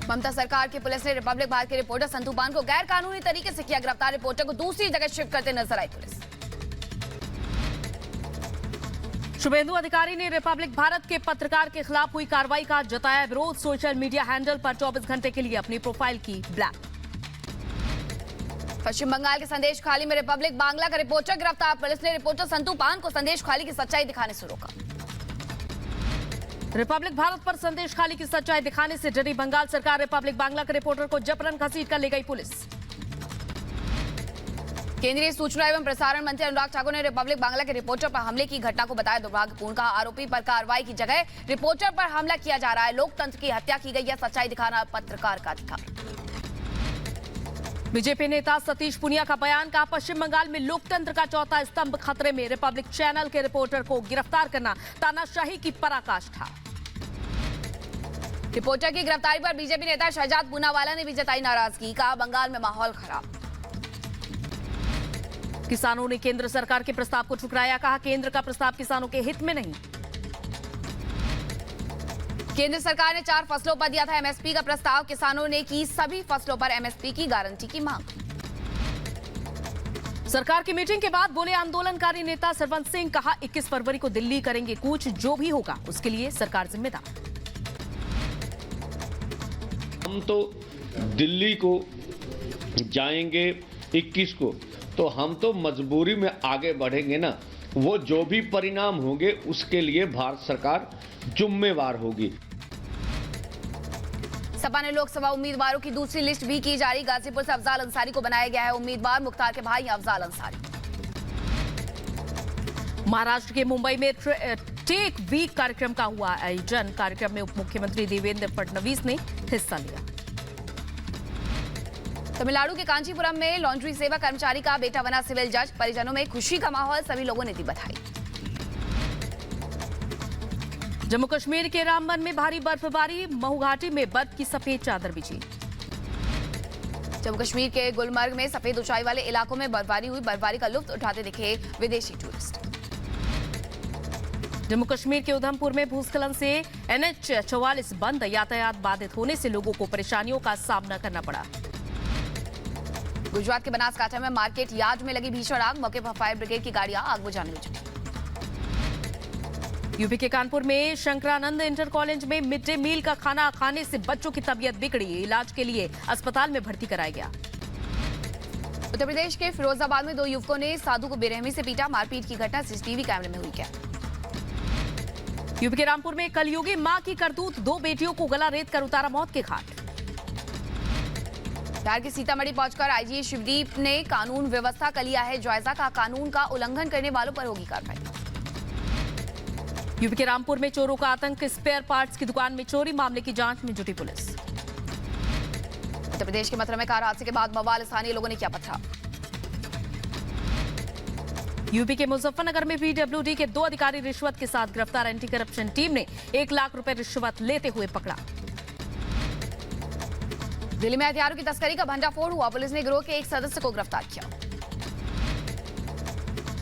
ममता सरकार की पुलिस ने रिपब्लिक भारत के रिपोर्टर संतू पान को गैर कानूनी तरीके से किया गिरफ्तार। रिपोर्टर को दूसरी जगह शिफ्ट करते नजर आई पुलिस। शुभेंदु अधिकारी ने रिपब्लिक भारत के पत्रकार के खिलाफ हुई कार्रवाई का जताया विरोध। सोशल मीडिया हैंडल पर 24 घंटे के लिए अपनी प्रोफाइल की ब्लैक। पश्चिम बंगाल के संदेश खाली में रिपब्लिक बांग्ला का रिपोर्टर गिरफ्तार। पुलिस ने रिपोर्टर संतू पान को संदेश खाली की सच्चाई दिखाने से रोका। रिपब्लिक भारत पर संदेश खाली की सच्चाई दिखाने से डरी बंगाल सरकार। रिपब्लिक बांग्ला के रिपोर्टर को जबरन घसीट कर ले गई पुलिस। केंद्रीय सूचना एवं प्रसारण मंत्री अनुराग ठाकुर ने रिपब्लिक बांग्ला के रिपोर्टर पर हमले की घटना को बताया दुर्भाग्यपूर्ण। कहा आरोपी पर कार्रवाई की जगह रिपोर्टर पर हमला किया जा रहा है। लोकतंत्र की हत्या की गई है, सच्चाई दिखाना पत्रकार का अधिकार। बीजेपी नेता सतीश पुनिया का बयान। कहा पश्चिम बंगाल में लोकतंत्र का चौथा स्तंभ खतरे में। रिपब्लिक चैनल के रिपोर्टर को गिरफ्तार करना तानाशाही की पराकाष्ठा। रिपोर्टर की गिरफ्तारी पर बीजेपी नेता शहजाद पूनावाला ने भी जताई नाराजगी। कहा बंगाल में माहौल खराब। किसानों ने केंद्र सरकार के प्रस्ताव को ठुकराया। कहा केंद्र का प्रस्ताव किसानों के हित में नहीं। केंद्र सरकार ने 4 फसलों पर दिया था एमएसपी का प्रस्ताव। किसानों ने की सभी फसलों पर एमएसपी की गारंटी की मांग। सरकार की मीटिंग के बाद बोले आंदोलनकारी नेता सरवंत सिंह। कहा 21 फरवरी को दिल्ली करेंगे कूच, जो भी होगा उसके लिए सरकार जिम्मेदार। हम तो दिल्ली को जाएंगे 21 को, तो हम तो मजबूरी में आगे बढ़ेंगे ना। वो जो भी परिणाम होंगे उसके लिए भारत सरकार जिम्मेवार होगी। सपा ने लोकसभा उम्मीदवारों की दूसरी लिस्ट भी की जारी। गाजीपुर से अफजाल अंसारी को बनाया गया है उम्मीदवार। मुख्तार के भाई अफजाल अंसारी। महाराष्ट्र के मुंबई में टेक वीक कार्यक्रम का हुआ आयोजन। कार्यक्रम में उप मुख्यमंत्री देवेंद्र फडणवीस ने हिस्सा लिया। तमिलनाडु के कांचीपुरम में लॉन्ड्री सेवा कर्मचारी का बेटा बना सिविल जज। परिजनों में खुशी का माहौल, सभी लोगों ने दी बधाई। जम्मू कश्मीर के रामबन में भारी बर्फबारी। महू घाटी में बर्फ की सफेद चादर बिछी। जम्मू कश्मीर के गुलमर्ग में सफेद ऊंचाई वाले इलाकों में बर्फबारी हुई। बर्फबारी का लुत्फ उठाते दिखे विदेशी टूरिस्ट। जम्मू कश्मीर के उधमपुर में भूस्खलन से NH 44 बंद। यातायात बाधित होने से लोगों को परेशानियों का सामना करना पड़ा। गुजरात के बनासकांठा में मार्केट यार्ड में लगी भीषण आग। मौके पर फायर ब्रिगेड की गाड़ियां आग बुझाने में जुटी। यूपी के कानपुर में शंकरानंद इंटर कॉलेज में मिड डे मील का खाना खाने से बच्चों की तबीयत बिगड़ी। इलाज के लिए अस्पताल में भर्ती कराया गया। उत्तर प्रदेश के फिरोजाबाद में 2 युवकों ने साधु को बेरहमी से पीटा। मारपीट की घटना सीसीटीवी कैमरे में हुई कैद। यूपी के रामपुर में कलयुगी मां की करतूत। 2 बेटियों को गला रेत कर उतारा मौत के घाट। बिहार के सीतामढ़ी पहुंचकर आईजी शिवदीप ने कानून व्यवस्था का लिया है जायजा। का कानून का उल्लंघन करने वालों पर होगी कार्रवाई। यूपी के रामपुर में चोरों का आतंक। स्पेयर पार्ट्स की दुकान में चोरी। मामले की जांच में जुटी पुलिस। उत्तर प्रदेश के मथुरा में कार हादसे के बाद बवाल। स्थानीय लोगों ने किया पथराव। यूपी के मुजफ्फरनगर में PWD के 2 अधिकारी रिश्वत के साथ गिरफ्तार। एंटी करप्शन टीम ने 1 लाख रुपए रिश्वत लेते हुए पकड़ा। दिल्ली में हथियारों की तस्करी का भंडाफोड़ हुआ। पुलिस ने गिरोह के एक सदस्य को गिरफ्तार किया।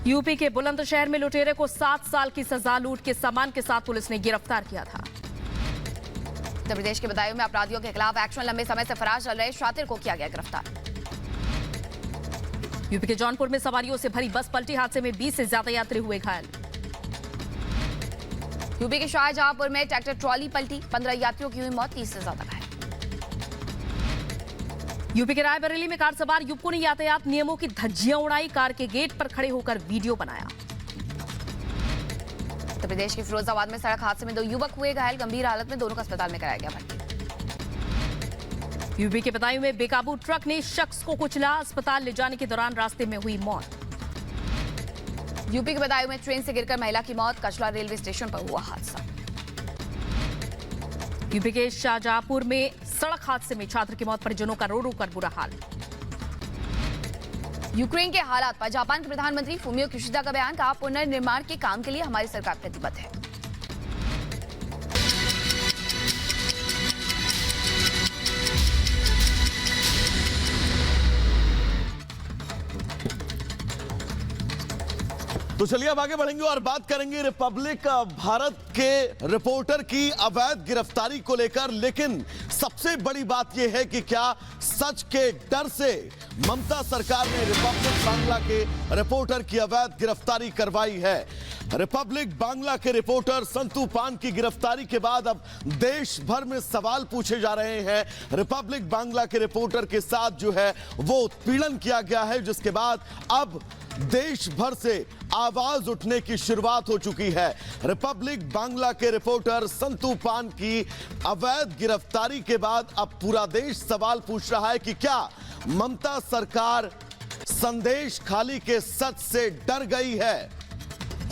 यूपी के बुलंदशहर में लुटेरे को 7 साल की सजा। लूट के सामान के साथ पुलिस ने गिरफ्तार किया था। उत्तर प्रदेश के बदायूं में अपराधियों के खिलाफ एक्शन। लंबे समय से फरार चल रहे शातिर को किया गया गिरफ्तार। यूपी के जौनपुर में सवारियों से भरी बस पलटी। हादसे में 20 से ज्यादा यात्री हुए घायल। यूपी के शाहजहांपुर में ट्रैक्टर ट्रॉली पलटी। 15 यात्रियों की हुई मौत, 30 से ज्यादा घायल। यूपी के रायबरेली में कार सवार युवकों ने यातायात नियमों की धज्जियां उड़ाई। कार के गेट पर खड़े होकर वीडियो बनाया। उत्तर प्रदेश के फिरोजाबाद में सड़क हादसे में 2 युवक हुए घायल। गंभीर हालत में दोनों को अस्पताल में कराया गया भर्ती। यूपी के बदायूं में बेकाबू ट्रक ने शख्स को कुचला। अस्पताल ले जाने के दौरान रास्ते में हुई मौत। यूपी के बदायूं में ट्रेन से गिरकर महिला की मौत। कचला रेलवे स्टेशन पर हुआ हादसा। यूपी के शाहजहांपुर में सड़क हादसे में छात्र की मौत। परिजनों का रो रो कर बुरा हाल। यूक्रेन के हालात पर जापान के प्रधानमंत्री फुमियो किशिदा का बयान। कहा पुनर्निर्माण के काम के लिए हमारी सरकार प्रतिबद्ध है। तो चलिए अब आगे बढ़ेंगे और बात करेंगे रिपब्लिक भारत के रिपोर्टर की अवैध गिरफ्तारी को लेकर। लेकिन सबसे बड़ी बात यह है कि क्या सच के डर से ममता सरकार ने रिपब्लिक बांग्ला के रिपोर्टर की अवैध गिरफ्तारी करवाई है। रिपब्लिक बांग्ला के रिपोर्टर संतू पान की गिरफ्तारी के बाद अब देश भर में सवाल पूछे जा रहे हैं। रिपब्लिक बांग्ला के रिपोर्टर के साथ जो है वो उत्पीड़न किया गया है, जिसके बाद अब देश भर से आवाज उठने की शुरुआत हो चुकी है। रिपब्लिक बांग्ला के रिपोर्टर संतू पान की अवैध गिरफ्तारी के बाद अब पूरा देश सवाल पूछ रहा है कि क्या ममता सरकार संदेश खाली के सच से डर गई है।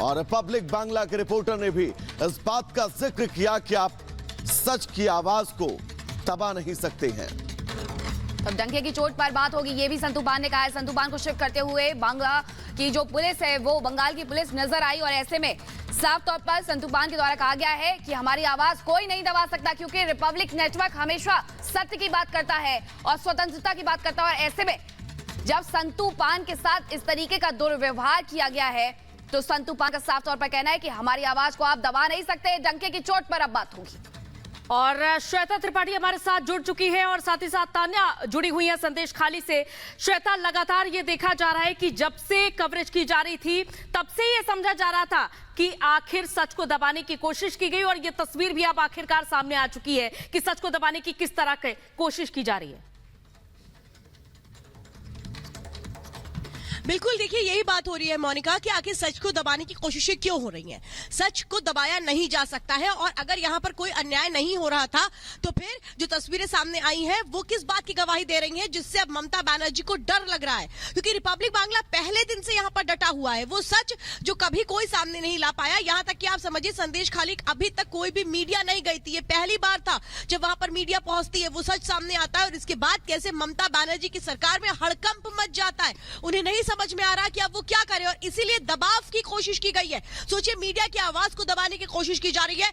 और रिपब्लिक बांग्ला के रिपोर्टर ने भी इस बात का जिक्र किया कि आप सच की आवाज को दबा नहीं सकते हैं। अब डंके की चोट पर बात होगी, ये भी संतू पान ने कहा है। संतू पान को शिफ्ट करते हुए बांग्ला की जो पुलिस है वो बंगाल की पुलिस नजर आई और ऐसे में साफ तौर पर संतू पान के द्वारा कहा गया है कि हमारी आवाज कोई नहीं दबा सकता, क्योंकि रिपब्लिक नेटवर्क हमेशा सत्य की बात करता है और स्वतंत्रता की बात करता है। और ऐसे में जब संतू पान के साथ इस तरीके का दुर्व्यवहार किया गया है तो संतू पान का साफ तौर पर कहना है कि हमारी आवाज को आप दबा नहीं सकते। डंके की चोट पर अब बात होगी। और श्वेता त्रिपाठी हमारे साथ जुड़ चुकी है और साथ ही साथ तान्या जुड़ी हुई है संदेश खाली से। श्वेता, लगातार ये देखा जा रहा है कि जब से कवरेज की जा रही थी तब से ये समझा जा रहा था कि आखिर सच को दबाने की कोशिश की गई और ये तस्वीर भी अब आखिरकार सामने आ चुकी है कि सच को दबाने की किस तरह की कोशिश की जा रही है। बिल्कुल, देखिए यही बात हो रही है मोनिका कि आखिर सच को दबाने की कोशिशें क्यों हो रही हैं। सच को दबाया नहीं जा सकता है और अगर यहाँ पर कोई अन्याय नहीं हो रहा था तो फिर जो तस्वीरें सामने आई हैं वो किस बात की गवाही दे रही हैं, जिससे अब ममता बनर्जी को डर लग रहा है। क्योंकि रिपब्लिक बांग्ला पहले दिन से यहाँ पर डटा हुआ है, वो सच जो कभी कोई सामने नहीं ला पाया। यहाँ तक कि आप समझिए संदेश खाली अभी तक कोई भी मीडिया नहीं गई थी, ये पहली बार था जब वहां पर मीडिया पहुंचती है, वो सच सामने आता है। और इसके बाद कैसे ममता बनर्जी की सरकार में हड़कंप मच जाता है, उन्हें नहीं समझ में आ रहा कि अब वो क्या करें और इसीलिए दबाव की कोशिश की गई है। सोचिए, मीडिया की आवाज को दबाने की कोशिश की जा रही है।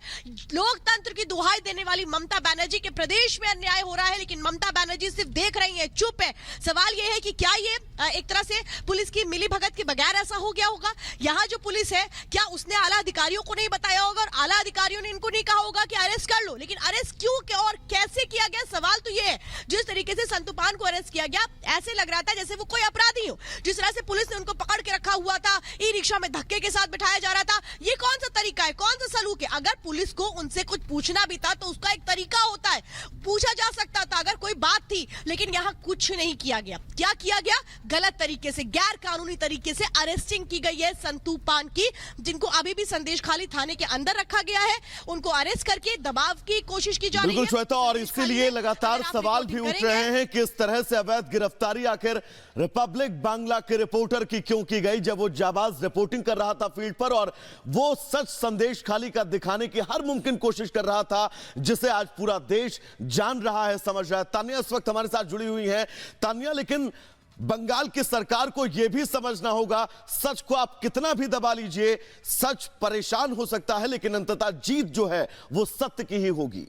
लोकतंत्र की दुहाई देने वाली ममता बनर्जी के प्रदेश में अन्याय हो रहा है, लेकिन ममता बनर्जी सिर्फ देख रही है, चुप है। सवाल ये है कि क्या ये एक तरह से पुलिस की मिलीभगत के बगैर ऐसा हो गया होगा। यहाँ जो पुलिस है, क्या उसने आला अधिकारियों को नहीं बताया होगा और आला अधिकारियों ने इनको नहीं कहा होगा कि अरेस्ट कर लो। लेकिन अरेस्ट क्यों और कैसे किया गया, सवाल तो ये है। जिस तरीके से संतू पान को अरेस्ट किया गया, ऐसे लग रहा था जैसे वो कोई अपराधी हो। जिस तरह से पुलिस ने उनको पकड़ के रखा हुआ था, ई रिक्शा में धक्के के साथ बिठाया जा रहा था, ये कौन सा तरीका है, कौन सा सलूक है। अगर पुलिस को उनसे कुछ पूछना भी था तो उसका एक तरीका होता है, पूछा जा सकता था अगर कोई बात थी। लेकिन यहाँ कुछ नहीं किया गया। क्या किया गया? गलत तरीके से, गैर कानूनी तरीके से अरेस्टिंग की गई है संतू पान की, जिनको अभी भी संदेश खाली थाने के अंदर रखा गया है। उनको अरेस्ट करके दबाव की कोशिश की जा रही है। बिल्कुल श्वेता, और इसके लिए लगातार सवाल भी उठ रहे हैं कि इस तरह से अवैध गिरफ्तारी आखिर रिपब्लिक बांग्ला के रिपोर्टर की क्यों की गई, जब वो जाबाज रिपोर्टिंग कर रहा था फील्ड पर और वो सच संदेश खाली का दिखाने की हर मुमकिन कोशिश कर रहा था, जिसे आज पूरा देश जान रहा है, समझ रहा है। तान्या इस वक्त हमारे साथ जुड़ी हुई है। तान्या, लेकिन बंगाल की सरकार को यह भी समझना होगा, सच को आप कितना भी दबा लीजिए, सच परेशान हो सकता है, लेकिन अंततः जीत जो है वो सत्य की ही होगी।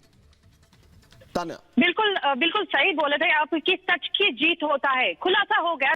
तान्या, बिल्कुल बिल्कुल सही बोले थे आप कि सच की जीत होता है। खुलासा हो गया